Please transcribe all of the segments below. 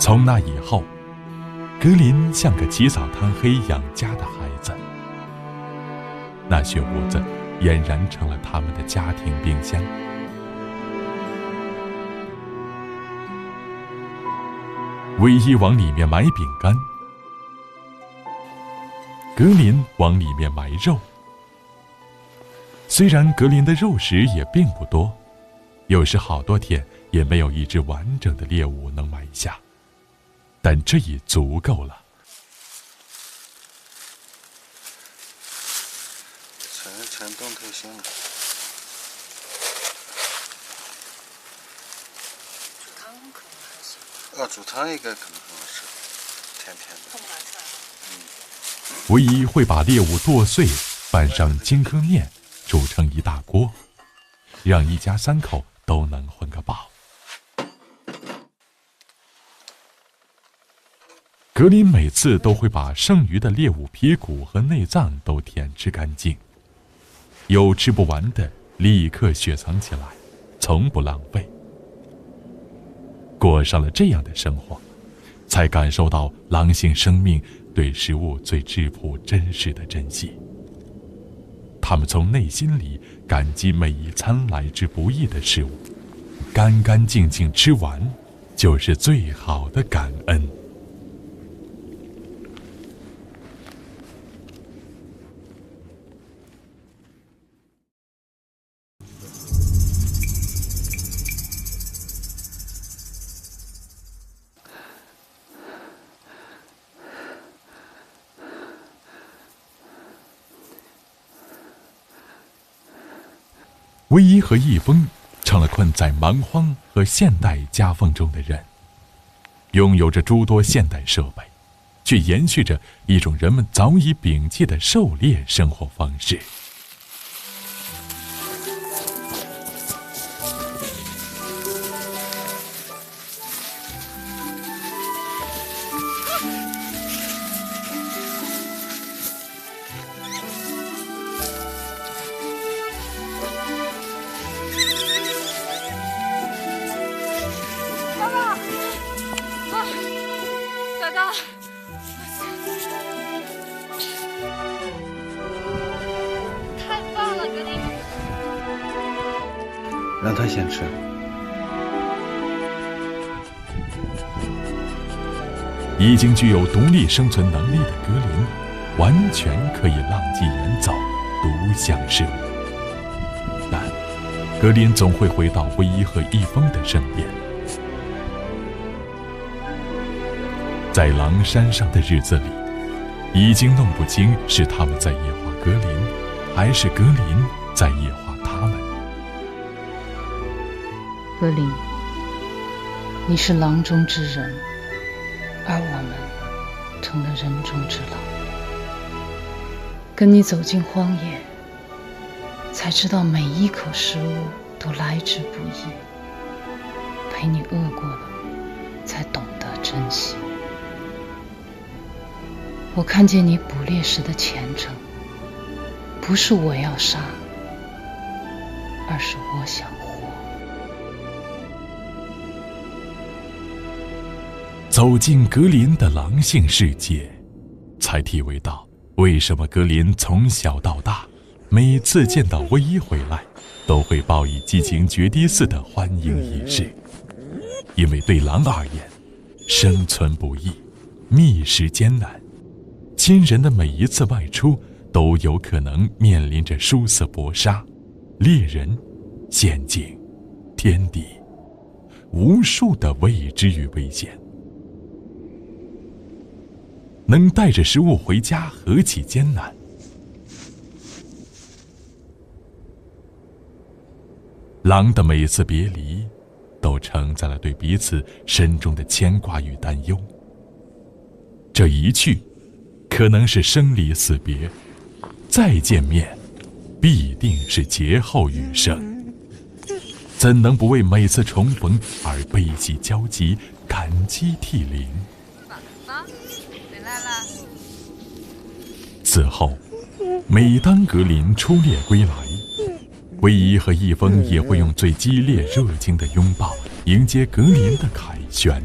从那以后，格林像个起早贪黑养家的孩子，那血屋子俨然成了他们的家庭冰箱。唯一往里面埋饼干，格林往里面埋肉。虽然格林的肉食也并不多，有时好多天也没有一只完整的猎物能埋下，但这已足够了。全动头行了。煮汤可能还行。煮汤应该可能很好吃，甜甜的。碰不出来。唯一会把猎物剁碎，拌上金糠面，煮成一大锅，让一家三口都能混个饱。格林每次都会把剩余的猎物皮骨和内脏都舔吃干净，有吃不完的立刻雪藏起来，从不浪费。过上了这样的生活，才感受到狼性生命对食物最质朴真实的珍惜。他们从内心里感激每一餐来之不易的食物，干干净净吃完，就是最好的感恩。唯一和易峰成了困在蛮荒和现代夹缝中的人，拥有着诸多现代设备，却延续着一种人们早已摒弃的狩猎生活方式。让他先吃。已经具有独立生存能力的格林，完全可以浪迹远走，独享事物。但格林总会回到唯一和易峰的身边。在狼山上的日子里，已经弄不清是他们在野化格林，还是格林在野化他们。格林，你是狼中之人，而我们成了人中之狼。跟你走进荒野，才知道每一口食物都来之不易。陪你饿过了，才懂得珍惜。我看见你捕猎时的虔诚，不是我要杀，而是我想活。走进格林的狼性世界，才体味到为什么格林从小到大，每次见到唯一回来，都会报以激情决堤似的欢迎仪式。因为对狼而言，生存不易，觅食艰难，亲人的每一次外出，都有可能面临着殊死搏杀、猎人、陷阱、天敌，无数的未知与危险。能带着食物回家何其艰难！狼的每一次别离，都承载了对彼此深重的牵挂与担忧。这一去，可能是生离死别；再见面，必定是劫后余生。怎能不为每次重逢而悲喜交集、感激涕零？此后，每当格林出猎归来，唯一和易峰也会用最激烈热情的拥抱迎接格林的凯旋。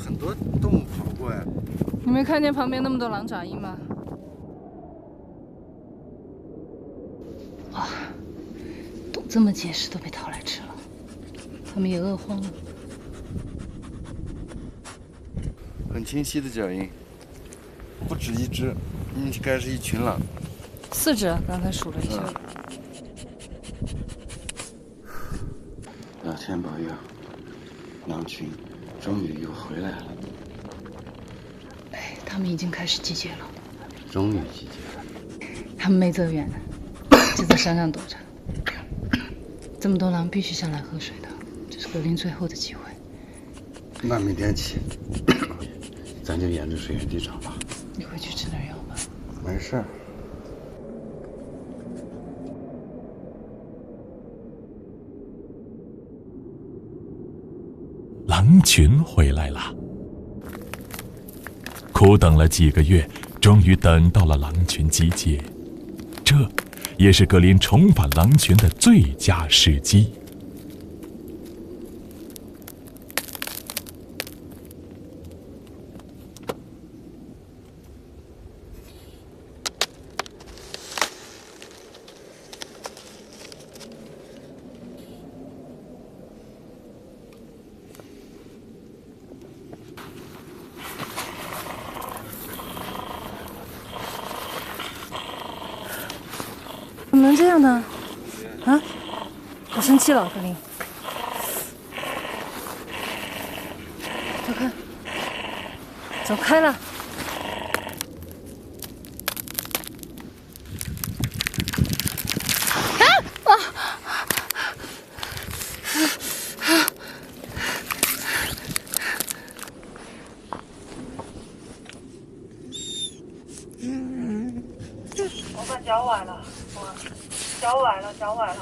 很多动物跑过呀。你没看见旁边那么多狼爪印吗？哇，洞这么结实都被掏来吃了，它们也饿慌了。很清晰的脚印，不止一只，应该是一群狼。4只，刚才数了一下。老天保佑，狼群终于又回来了。哎，他们已经开始集结了。终于集结了。他们没走远，就在山上躲着。这么多狼必须下来喝水的，这是格林最后的机会。那明天起，咱就沿着水源地找吧。你回去吃点药吧。没事。狼群回来了，苦等了几个月，终于等到了狼群集结，这也是格林重返狼群的最佳时机。怎么能这样呢？啊！我生气了，格林。走开！走开了！我把脚崴了，脚崴了，脚崴了。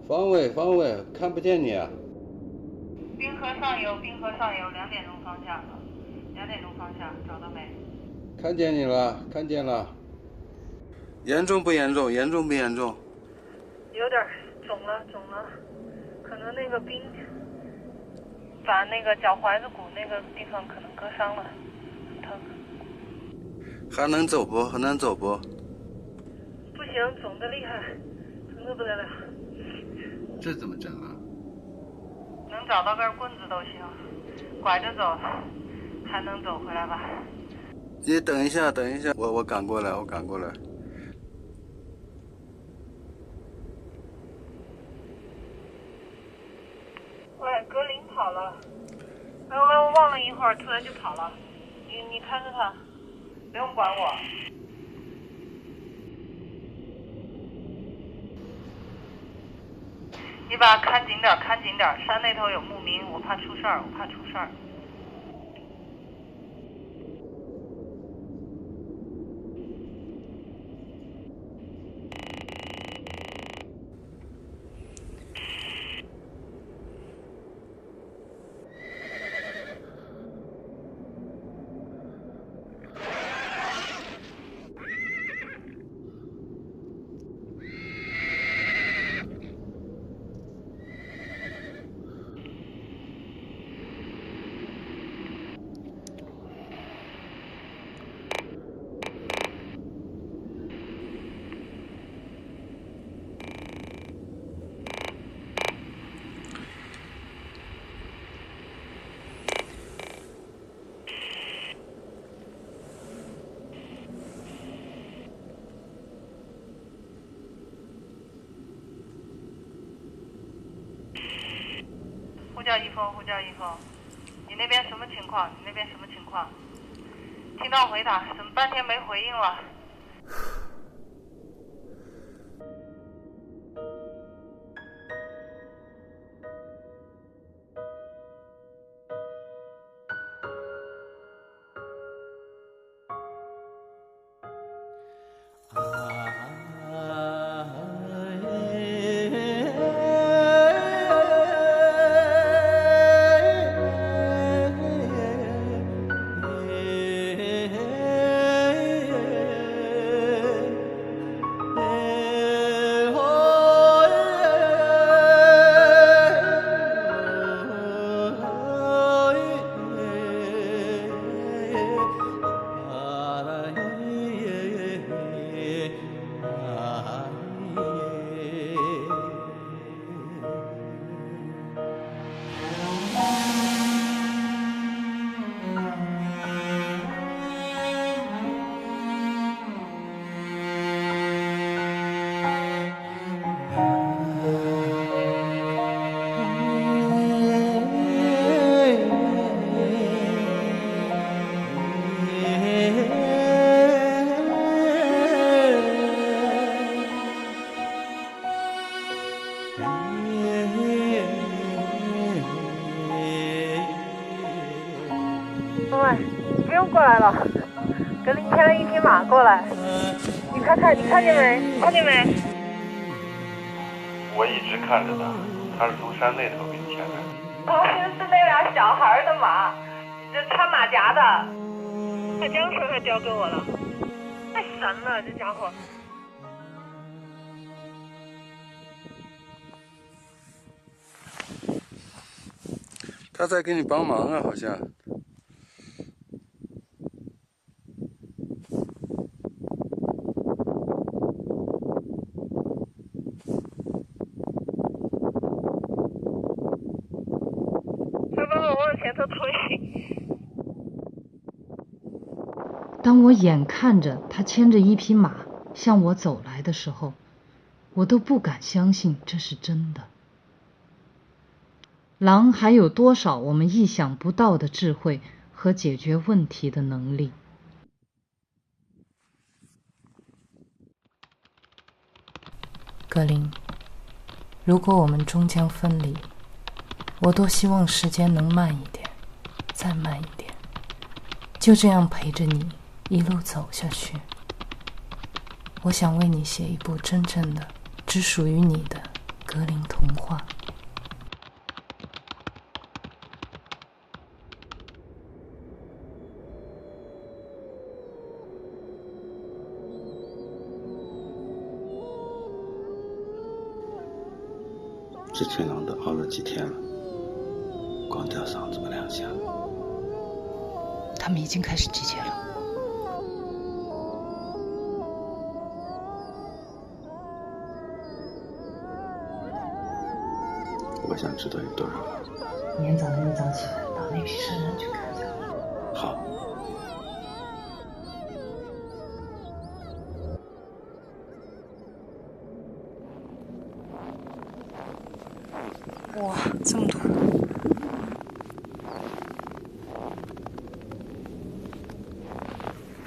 方位，看不见你啊！滨河上游，2点钟方向，2点钟方向，找到没？看见你了，看见了。严重不严重？严重不严重？有点肿了，可能那个冰把那个脚踝子骨那个地方可能割伤了，很疼。还能走不？不行，肿得厉害，疼得不得了。这怎么整啊？能找到根棍子都行，拐着走，还能走回来吧？你等一下，我赶过来。喂，格林跑了。我忘了一会儿，突然就跑了。你看着他，不用管我。你把看紧点，看紧点，山那头有牧民，我怕出事儿，我怕出事儿。呼叫一峰，你那边什么情况？你那边什么情况？听到回答，怎么半天没回应了？喂，你不用过来了，格林牵了一匹马过来，你看看，你看见没？你看见没？我一直看着他，他是从山那头给你牵的。是那俩小孩的马，这穿马甲的。他江水还交给我了，太神了，这家伙。他在给你帮忙啊，好像。他帮我往前头推。当我眼看着他牵着一匹马向我走来的时候，我都不敢相信这是真的。狼还有多少我们意想不到的智慧和解决问题的能力？格林，如果我们终将分离，我多希望时间能慢一点，再慢一点，就这样陪着你一路走下去。我想为你写一部真正的只属于你的格林童话。这群狼都熬了几天了，光吊嗓子不两下。他们已经开始集结了。我想知道有多少狼。明天早上一早起来，到那批山上去看看。好。哇，这么多！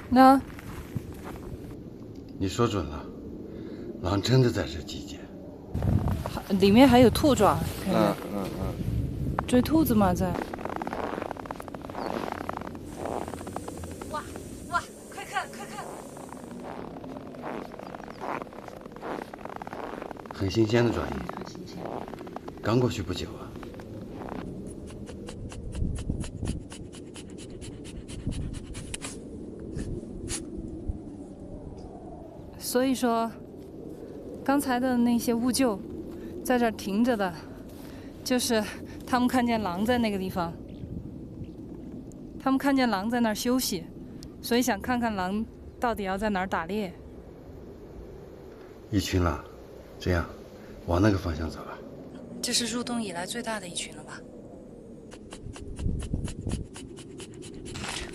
那你说准了，狼真的在这集结。里面还有兔爪，看见？追兔子吗？在。哇哇，快看快看！很新鲜的爪印，刚过去不久啊。所以说，刚才的那些乌鹫，在这儿停着的，就是他们看见狼在那个地方，他们看见狼在那儿休息，所以想看看狼到底要在哪儿打猎。一群狼，这样，往那个方向走吧。这是入冬以来最大的一群了吧？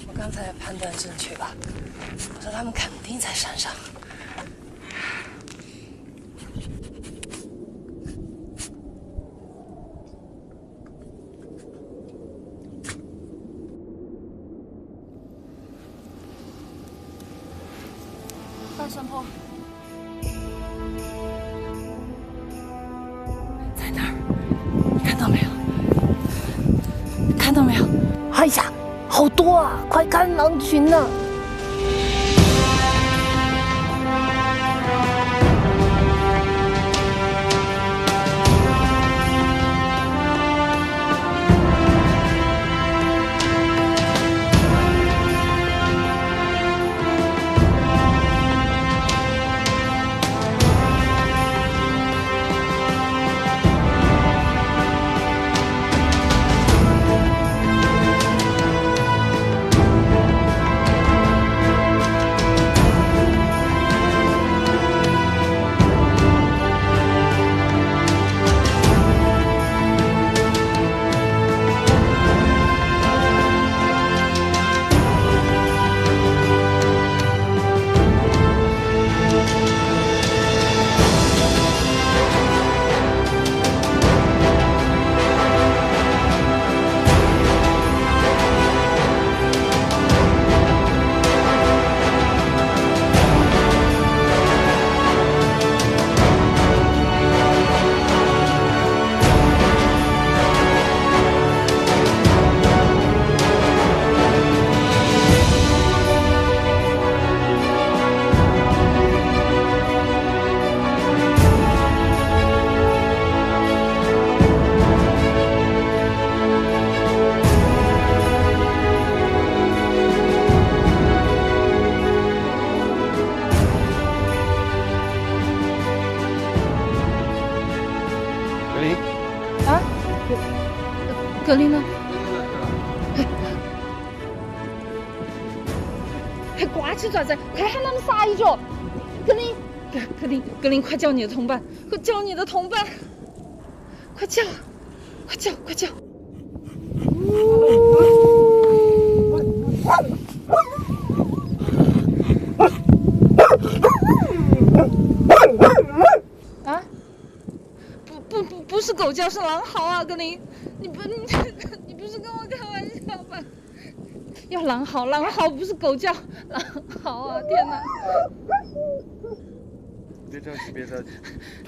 我刚才判断正确吧？我说他们肯定在山上。大山坡。在那儿，你看到没有？看到没有？哎呀，好多啊！快看狼群呢！格林呢？还挂起爪子，快喊他们撒一脚！格林，快叫你的同伴，快叫你的同伴，快叫！啊？不是狗叫，是狼嚎啊！格林，你不是跟我开玩笑吧？要狼嚎，不是狗叫，狼嚎啊！天哪！别着急，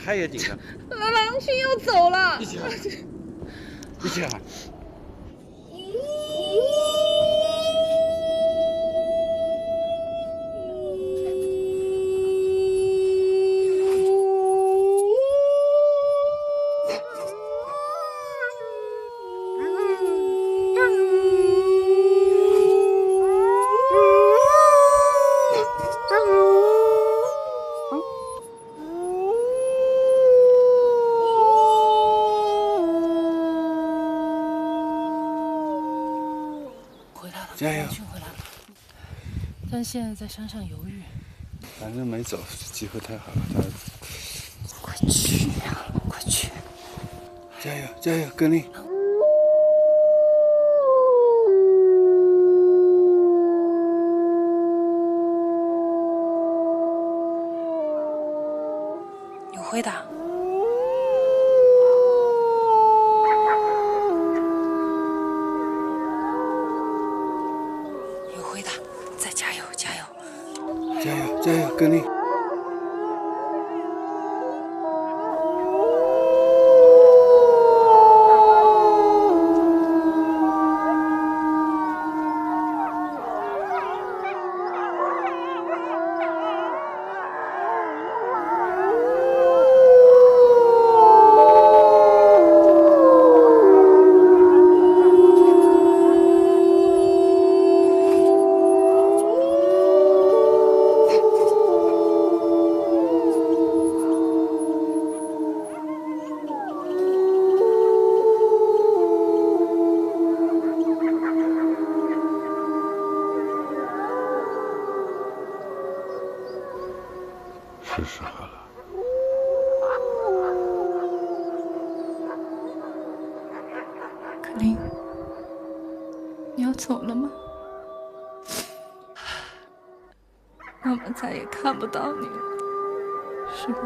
他也紧张。狼群要走了，一起喊。加油！但现在在山上犹豫。反正没走，机会太好了，快去呀，快去！加油，格林！有回答。再加油，加油，格林！走了吗？妈妈再也看不到你了，是吗？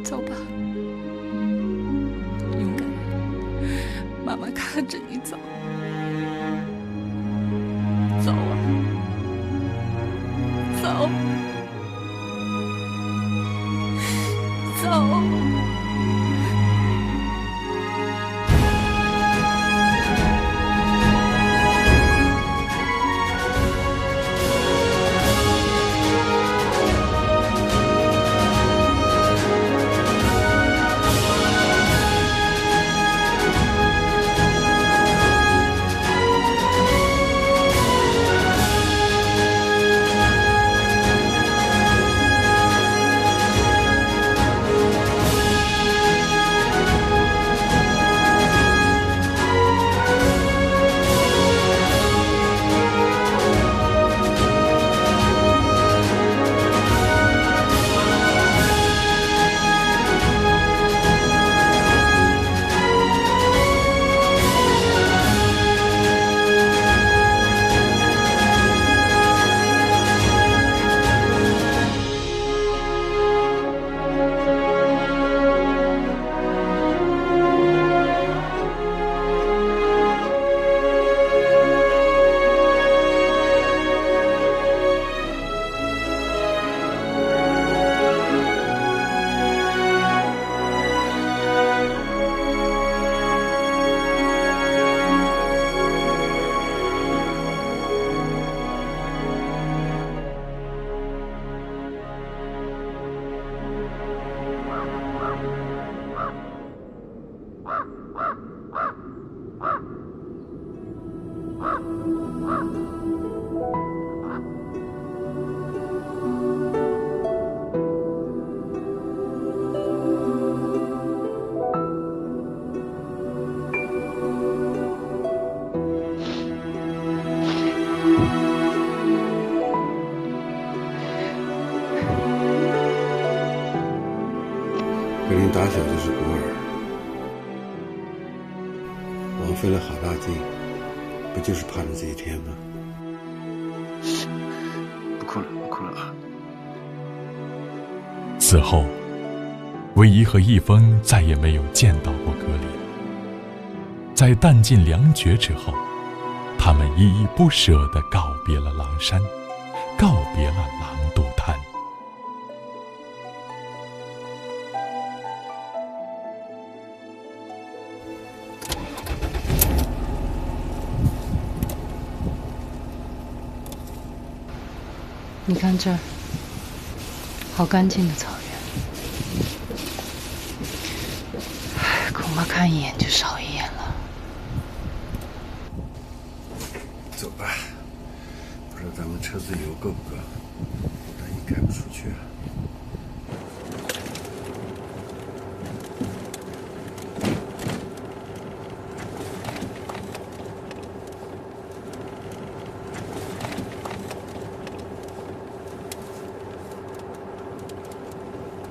走吧，勇敢的，妈妈看着你走，走啊，走，走。格林打小就是孤儿，枉费了好大劲，不就是盼着这一天吗？不哭了，不哭了啊！此后，唯一和一峰再也没有见到过格林。在弹尽粮绝之后，他们依依不舍地告别了狼山，告别了狼肚滩。你看这儿，好干净的草原，恐怕看一眼就少一眼了。走吧，不知道咱们车子油够不够，万一开不出去啊。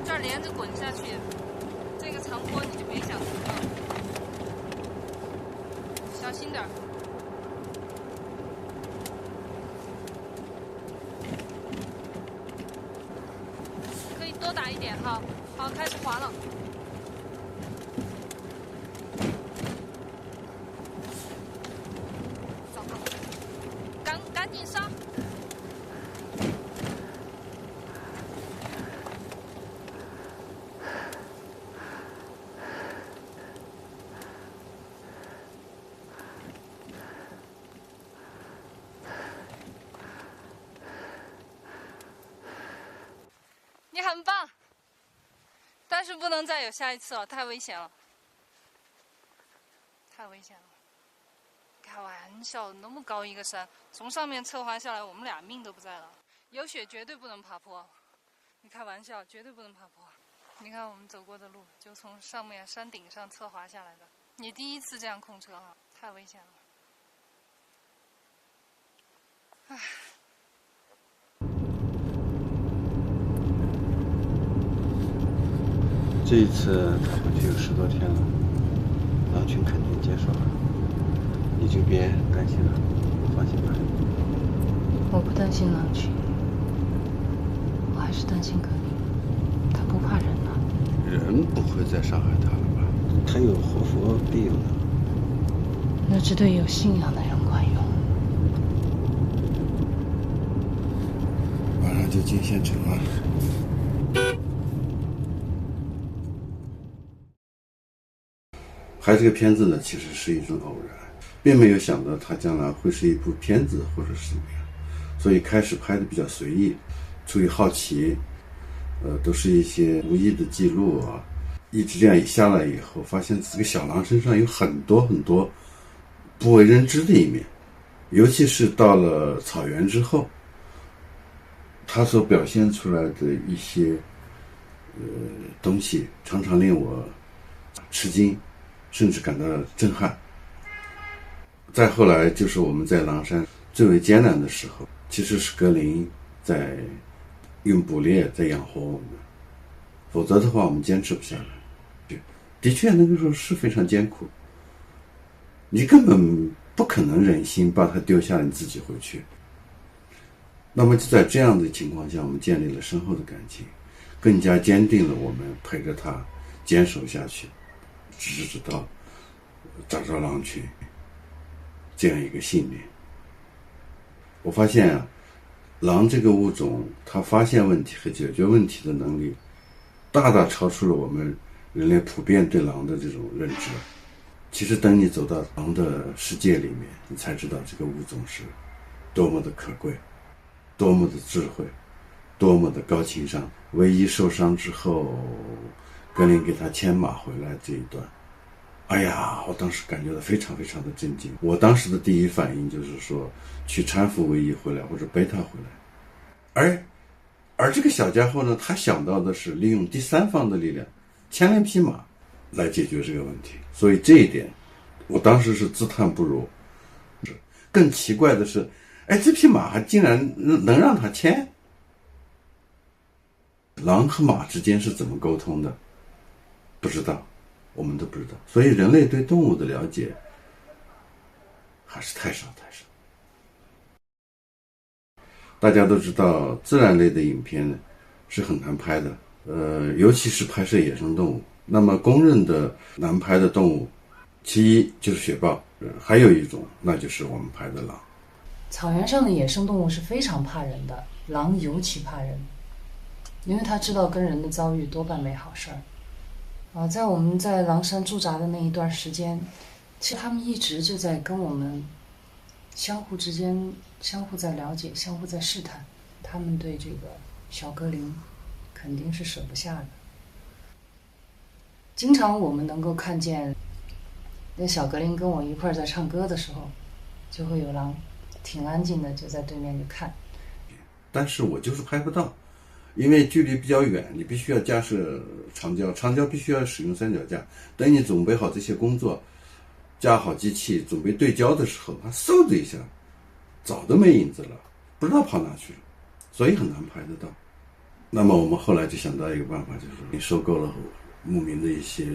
这儿连着滚下去，这个长坡你就别想停了，小心点儿。可以多打一点哈，好，开始滑了。糟糕，赶紧刹！你很棒，但是不能再有下一次了，太危险了，太危险了。开玩笑，那么高一个山，从上面侧滑下来，我们俩命都不在了。有雪绝对不能爬坡，你开玩笑，绝对不能爬坡。你看我们走过的路，就从上面山顶上侧滑下来的。你第一次这样控车啊，太危险了。唉。这一次他回去有10多天了，狼群肯定结束了，你就别担心了，放心吧。我不担心狼群，我还是担心格林，他不怕人啊。人不会再伤害他了吧？他有活佛庇佑呢。那只对有信仰的人管用。马上就进县城了。拍这个片子呢，其实是一种偶然，并没有想到它将来会是一部片子或者是怎么样，所以开始拍的比较随意，出于好奇，都是一些无意的记录啊，一直这样下来以后，发现这个小狼身上有很多很多不为人知的一面，尤其是到了草原之后，它所表现出来的一些东西，常常令我吃惊。甚至感到震撼。再后来就是我们在狼山最为艰难的时候，其实是格林在用捕猎在养活我们，否则的话我们坚持不下来。的确那个时候是非常艰苦，你根本不可能忍心把它丢下你自己回去。那么就在这样的情况下，我们建立了深厚的感情，更加坚定了我们陪着他坚守下去，直到找着狼群这样一个信念。我发现啊，狼这个物种它发现问题和解决问题的能力大大超出了我们人类普遍对狼的这种认知。其实等你走到狼的世界里面，你才知道这个物种是多么的可贵，多么的智慧，多么的高情商。唯一受伤之后，格林给他牵马回来这一段，哎呀，我当时感觉到非常非常的震惊。我当时的第一反应就是说，去搀扶唯一回来，或者背他回来。而这个小家伙呢，他想到的是利用第三方的力量，牵了一匹马来解决这个问题。所以这一点，我当时是自叹不如。更奇怪的是，这匹马还竟然能让他牵。狼和马之间是怎么沟通的？不知道，我们都不知道。所以人类对动物的了解还是太少太少。大家都知道，自然类的影片呢是很难拍的，尤其是拍摄野生动物。那么公认的难拍的动物，其一就是雪豹，还有一种那就是我们拍的狼。草原上的野生动物是非常怕人的，狼尤其怕人，因为他知道跟人的遭遇多半没好事儿。在我们在狼山驻扎的那一段时间，其实他们一直就在跟我们相互之间相互在了解，相互在试探。他们对这个小格林肯定是舍不下的。经常我们能够看见那小格林跟我一块儿在唱歌的时候，就会有狼挺安静的就在对面就看。但是我就是拍不到，因为距离比较远，你必须要架设长焦，长焦必须要使用三脚架。等你准备好这些工作，架好机器，准备对焦的时候，它嗖的一下，早都没影子了，不知道跑哪去了，所以很难拍得到。那么我们后来就想到一个办法，就是你收购了牧民的一些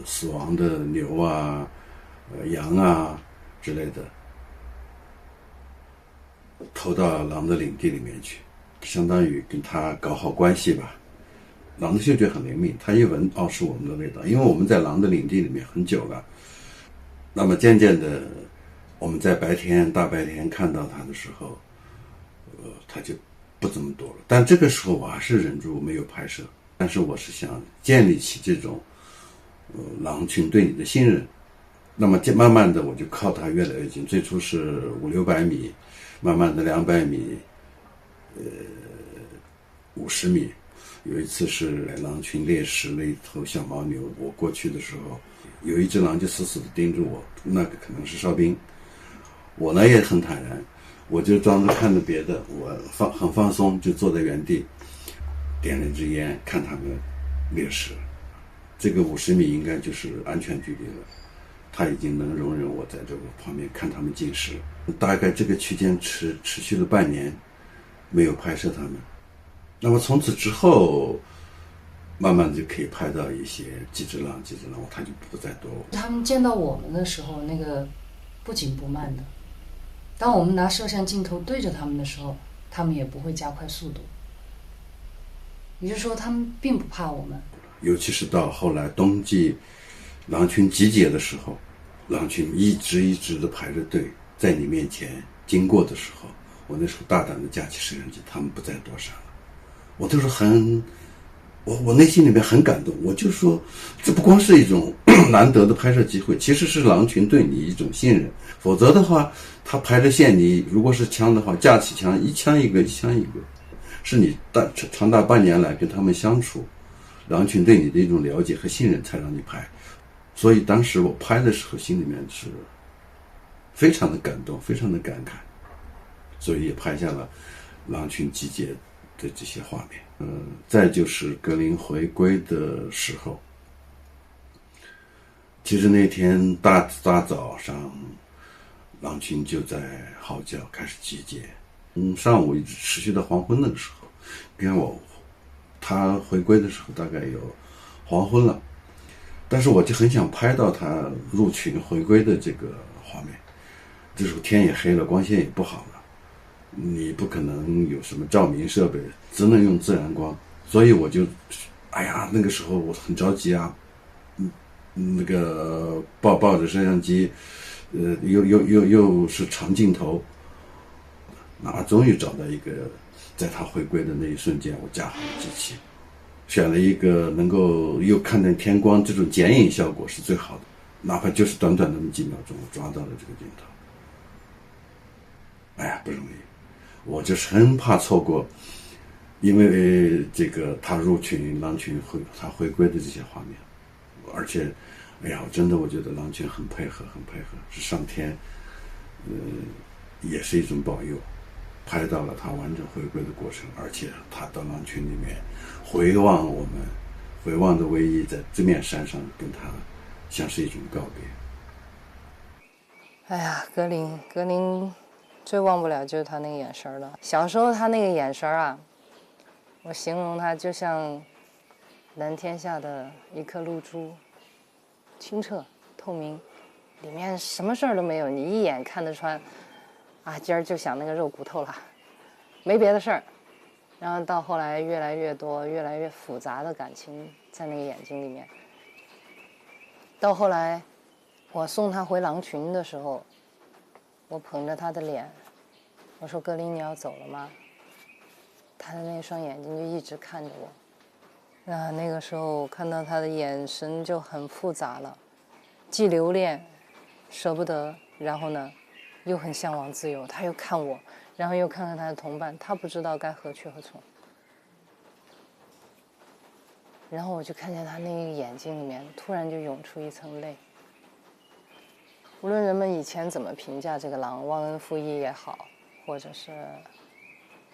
死亡的牛啊、羊啊之类的，投到狼的领地里面去，相当于跟他搞好关系吧。狼的嗅觉很灵敏，他一闻是我们的味道，因为我们在狼的领地里面很久了。那么渐渐的，我们在大白天看到他的时候，他就不怎么躲了。但这个时候我还是忍住没有拍摄，但是我是想建立起这种狼群对你的信任。那么慢慢的我就靠它越来越近，最初是500-600米，慢慢的200米，50米，有一次是狼群猎食了一头小牦牛，我过去的时候，有一只狼就死死地盯着我，那个可能是哨兵。我呢也很坦然，我就装着看着别的，我很放松，就坐在原地，点了一支烟，看他们猎食。这个50米应该就是安全距离了，他已经能容忍我在这个旁边看他们进食。大概这个区间持续了半年，没有拍摄他们。那么从此之后，慢慢就可以拍到一些几只狼，他就不再多。他们见到我们的时候，那个不紧不慢的。当我们拿摄像镜头对着他们的时候，他们也不会加快速度。也就是说，他们并不怕我们。尤其是到后来冬季狼群集结的时候，狼群一直的排着队在你面前经过的时候，我那时候大胆的架起摄像机，他们不再躲闪了。我都是我内心里面很感动，我就说这不光是一种难得的拍摄机会，其实是狼群对你一种信任。否则的话，他排着线，你如果是枪的话，架起枪一枪一个，是你长达半年来跟他们相处，狼群对你的一种了解和信任才让你拍。所以当时我拍的时候心里面是非常的感动，非常的感慨，所以也拍下了狼群集结的这些画面。再就是格林回归的时候，其实那天大早上，狼群就在嚎叫，开始集结。上午一直持续到黄昏那个时候，你看他回归的时候大概有黄昏了，但是我就很想拍到他入群回归的这个画面。这时候天也黑了，光线也不好了，你不可能有什么照明设备，只能用自然光。所以我就那个时候我很着急啊，那个抱着摄像机，又是长镜头，终于找到一个，在他回归的那一瞬间，我架好了机器，选了一个能够又看见天光，这种剪影效果是最好的，哪怕就是短短那么几秒钟，我抓到了这个镜头。不容易，我就是很怕错过，因为这个他入群狼群他回归的这些画面，而且我觉得狼群很配合，是上天也是一种保佑，拍到了他完整回归的过程，而且他到狼群里面回望的唯一在这面山上跟他像是一种告别。格林最忘不了就是他那个眼神了。小时候他那个眼神啊，我形容他就像蓝天下的一颗露珠，清澈透明，里面什么事儿都没有，你一眼看得穿。今儿就想那个肉骨头了，没别的事儿。然后到后来越来越多、越来越复杂的感情在那个眼睛里面。到后来，我送他回狼群的时候，我捧着他的脸，我说：“格林，你要走了吗？”他的那双眼睛就一直看着我。那个时候看到他的眼神就很复杂了，既留恋、舍不得，然后呢，又很向往自由。他又看我，然后又看看他的同伴，他不知道该何去何从。然后我就看见他那个眼睛里面突然就涌出一层泪。无论人们以前怎么评价这个狼，忘恩负义也好，或者是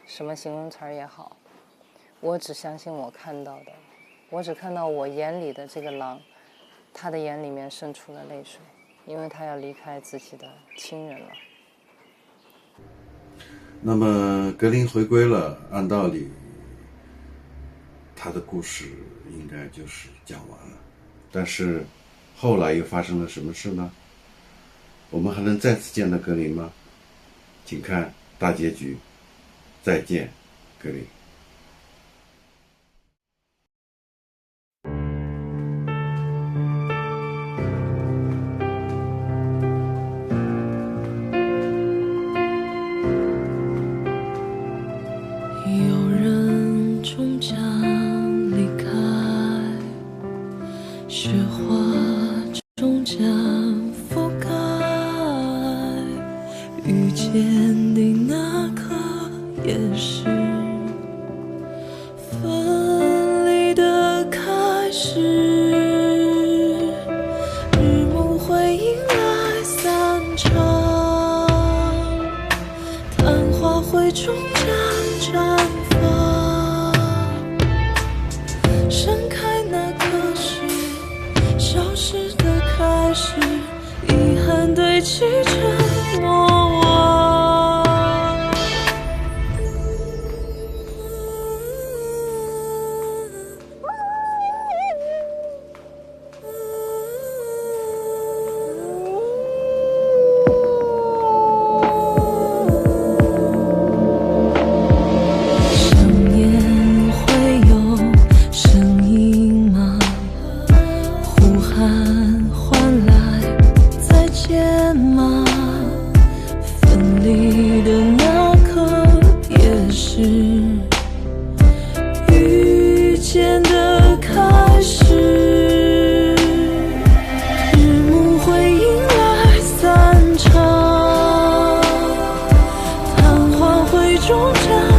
什么形容词也好，我只相信我看到的，我只看到我眼里的这个狼，他的眼里面渗出了泪水，因为他要离开自己的亲人了。那么格林回归了，按道理他的故事应该就是讲完了，但是后来又发生了什么事呢？我们还能再次见到格林吗？请看大结局，再见格林。有人终将离开，雪花终将覆盖，遇见的那刻也是分绽绽放，盛开那刻是消失的开始，遗憾堆砌成莫忘。想念会有声音吗？呼喊换来再见吗？分离的那刻也是遇见的开始，日暮会迎来散场，昙花会终将